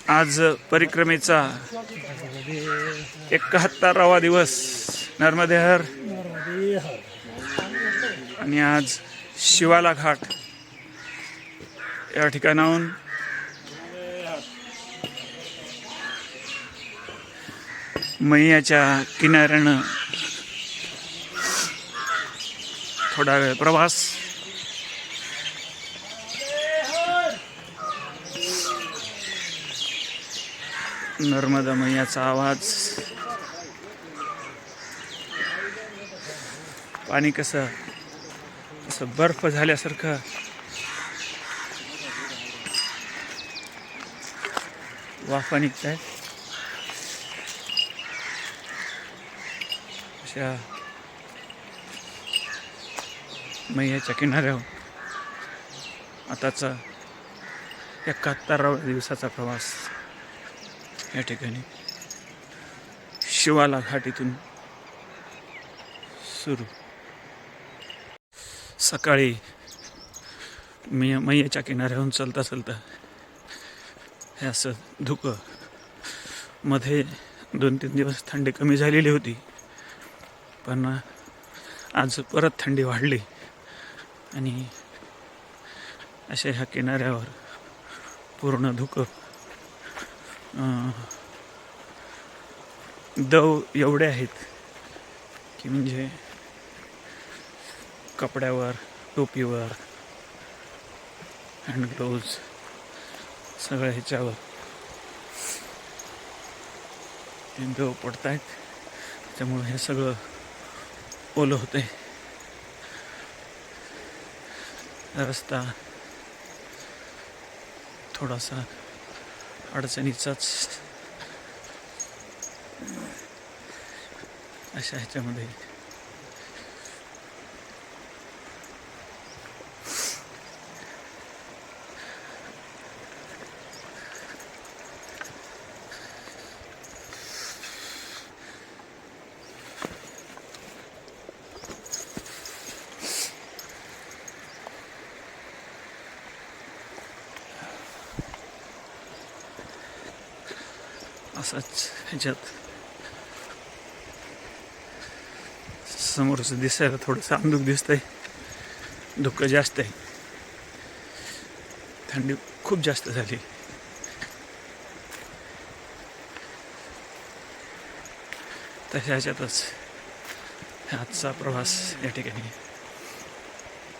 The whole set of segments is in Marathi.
आज परिक्रमेचा 71वा दिवस नर्मदे हर आणि आज शिवाला घाट या ठिकाणाहून मैयाच्या किनाऱ्यानं थोडा वेळ प्रवास. नर्मदा मैयाचा आवाज, पाणी कसं बर्फ झाल्यासारखं वाफा निघत आहे. अशा मैयाच्या किनाऱ्यावर आताचा 71व्या दिवसाचा प्रवास या ठिकाणी शिवाला घाट इथून सुरू. सकाळी मैयाच्या किनाऱ्याहून चलता चलता हे असं धुकं. मध्ये 2-3 दिवस थंडी कमी झालेली होती, पण आज परत थंडी वाढली आणि अशा ह्या किनाऱ्यावर पूर्ण धुकं. दव एवढे आहेत की म्हणजे कपड्यावर, टोपीवर, हँड ग्लोव्ज सगळ्या ह्याच्यावर दव पडत आहेत. त्यामुळे हे सगळं ओलं होतं आहे. रस्ता थोडासा अडचणीचाच अशा ह्याच्यामध्ये. असंच ह्याच्यात समोरचं दिसायला थोडंसं अंधुक दिसतंय. धुकं जास्त आहे, थंडी खूप जास्त झाली. तशा ह्याच्यातच आजचा प्रवास या ठिकाणी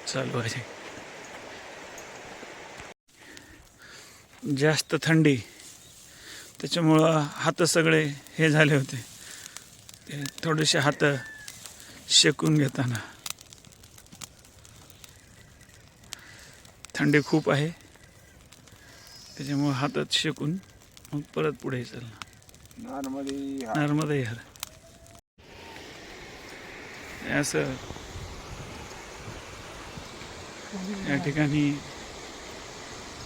चालू आहे. जास्त थंडी त्याच्यामुळं हात सगळे हे झाले होते. ते थोडेसे हात शेकून घेताना थंडी खूप आहे, त्याच्यामुळं हातात शेकून मग परत पुढे चालला. नर्मदे हर असं या ठिकाणी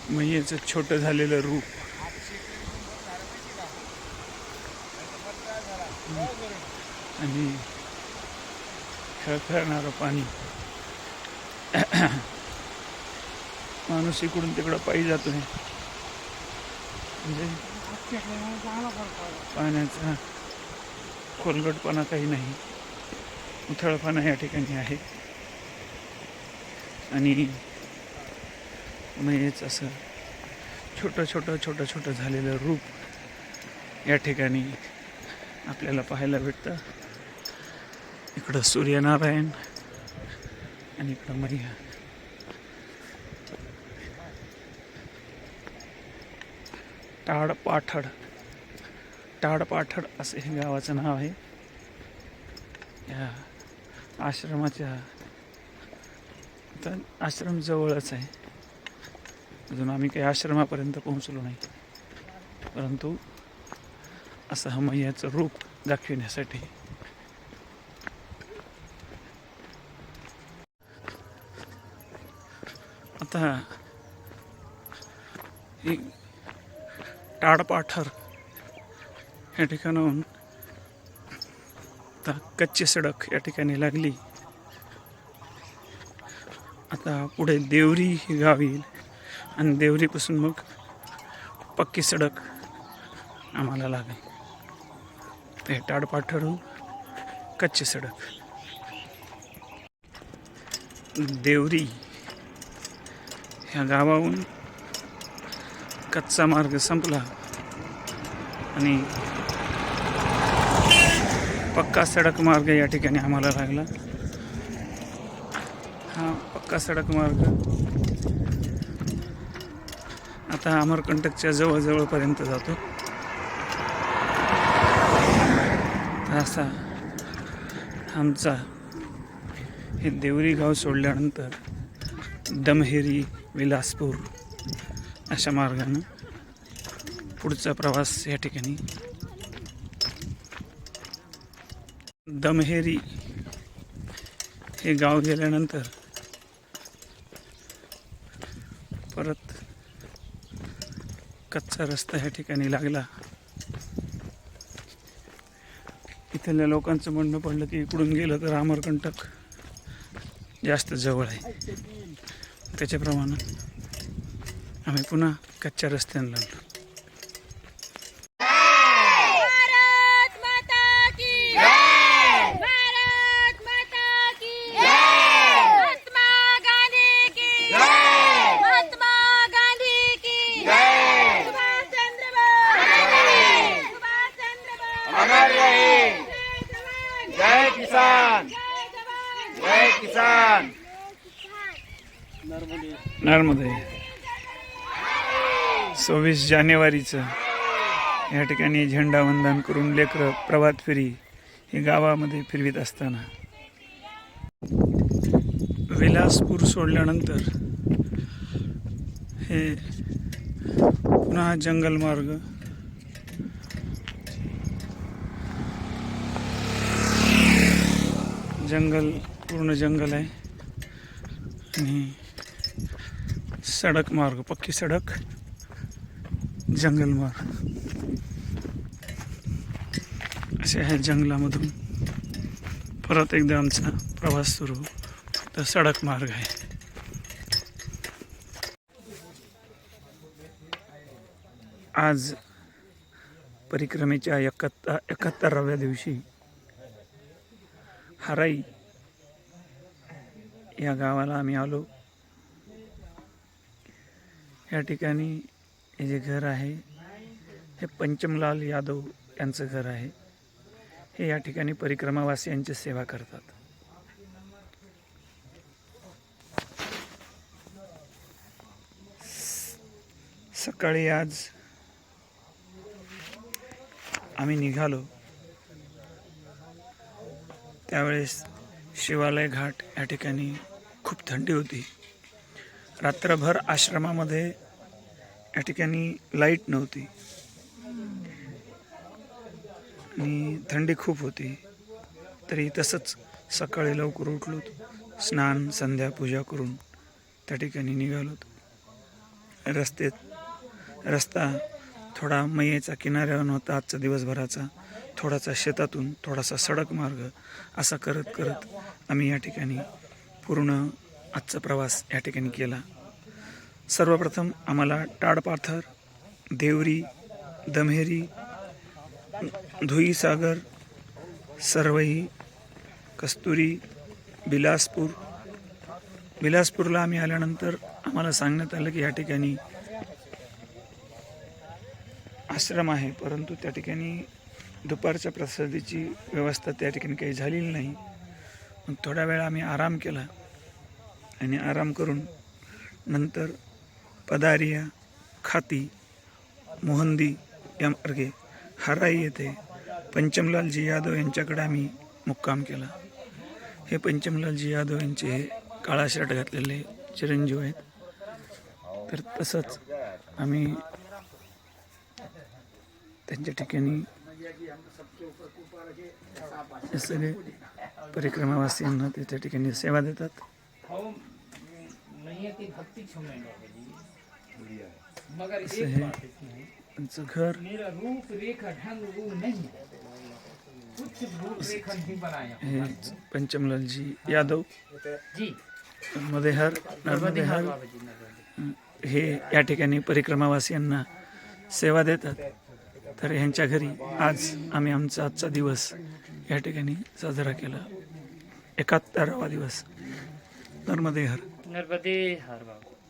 मैयेचं छोटं झालेलं रूप आणि खळखळणारं पाणी. माणूस इकडून तिकडं पायी जातो आहे. म्हणजे पाण्याचा खोलगटपणा काही नाही, उथळपणा या ठिकाणी आहे. आणि मैयेचं असं छोटं छोटं झालेलं रूप या ठिकाणी आपल्याला पाहायला भेटतं. इकडं सूर्यनारायण आणि इकडं मैया. टाडपाठड असे हे गावाचं नाव आहे. या आश्रमाच्या आश्रम जवळच आहे. अजून आम्ही काही आश्रमापर्यंत पोहोचलो नाही, परंतु असं हा मैयाचं रूप दाखविण्यासाठी आता ही टाडपाठर या ठिकाणाहून आता कच्ची सडक या ठिकाणी लागली. आता पुढे देवरी हे गाव येईल. आणि देवरीपासून मग पक्की सडक आम्हाला लागेल. ते टाडपाठरून कच्ची सडक. देवरी ह्या गावाहून कच्चा मार्ग संपला आणि पक्का सडक मार्ग या ठिकाणी आम्हाला लागला. हा पक्का सडक मार्ग आता अमरकंटकच्या जवळपर्यंत जातो. असा आमचा हे देवरी गाव सोडल्यानंतर दमहेरी, विलासपूर अशा मार्गानं पुढचा प्रवास या ठिकाणी. दमहेरी हे गाव गेल्यानंतर परत कच्चा रस्ता ह्या ठिकाणी लागला. इथल्या लोकांचं म्हणणं पडलं की इकडून गेलं तर अमरकंटक जास्त जवळ आहे. त्याच्याप्रमाणे आम्ही पुन्हा कच्च्या रस्त्याने लागलो. जय किसान, जय किसान. नर्मदे 26 जानेवारीचं या ठिकाणी झेंडावंदन करून लेकरं प्रभात फेरी हे गावामध्ये फिरवीत असताना विलासपूर सोडल्यानंतर हे पुन्हा जंगल मार्ग. जंगल पूर्ण जंगल आहे आणि सडक मार्ग, पक्की सडक, जंगल मार्ग असे आहे. जंगलामधून परत एकदा आमचा प्रवास सुरू. तर सडक मार्ग आहे. आज परिक्रमेच्या 71व्या दिवशी हराई या गावाला आम्ही आलो. या ठिकाणी हे जे घर आहे हे पंचमलाल यादव यांचं घर आहे. हे या ठिकाणी परिक्रमावासियांची सेवा करतात. सकाळी आज आम्ही निघालो त्यावेळेस शिवालय घाट या ठिकाणी खूप थंडी होती. रात्रभर आश्रमामध्ये या ठिकाणी लाईट नव्हती आणि थंडी खूप होती. तरी तसंच सकाळी लवकर उठलो, स्नान संध्या पूजा करून त्या ठिकाणी निघालो. रस्ता थोडा मैयेचा किनाऱ्यावर होता आजचा दिवसभराचा. थोडासा शेतातून, थोडासा सडक मार्ग असा करत करत आम्ही या ठिकाणी पूर्ण आजचा प्रवास या ठिकाणी केला. सर्वप्रथम आम्हाला टाडपाथर, देवरी, दमहेरी, धुईसागर, सरवई, कस्तुरी, बिलासपूरला आम्ही आल्यानंतर आम्हाला सांगण्यात आलं की या ठिकाणी आश्रम आहे, परंतु त्या ठिकाणी दुपारच्या प्रसादाची व्यवस्था त्या ठिकाणी काही झालेली नाही. मग थोडा वेळ आम्ही आराम केला आणि आराम करून नंतर पदारिया, खाती, मोहंदी या मार्गे हराई येथे पंचमलालजी यादव यांच्याकडे आम्ही मुक्काम केला. हे पंचमलालजी यादव यांचे काळा शर्ट घातलेले चिरंजीव आहेत. तर तसंच आम्ही त्यांच्या ठिकाणी सगळे परिक्रमावासियांना ते त्या ठिकाणी सेवा देतात. असं हे त्यांचं घर. हे पंचमलालजी यादव, नर्मदेहर हे या ठिकाणी परिक्रमावासियांना सेवा देतात. तर ह्यांच्या घरी आज आम्ही आमचा आजचा दिवस या ठिकाणी साजरा केला. 71वा दिवस. नर्मदे हर. नर्मदे हर बाबा.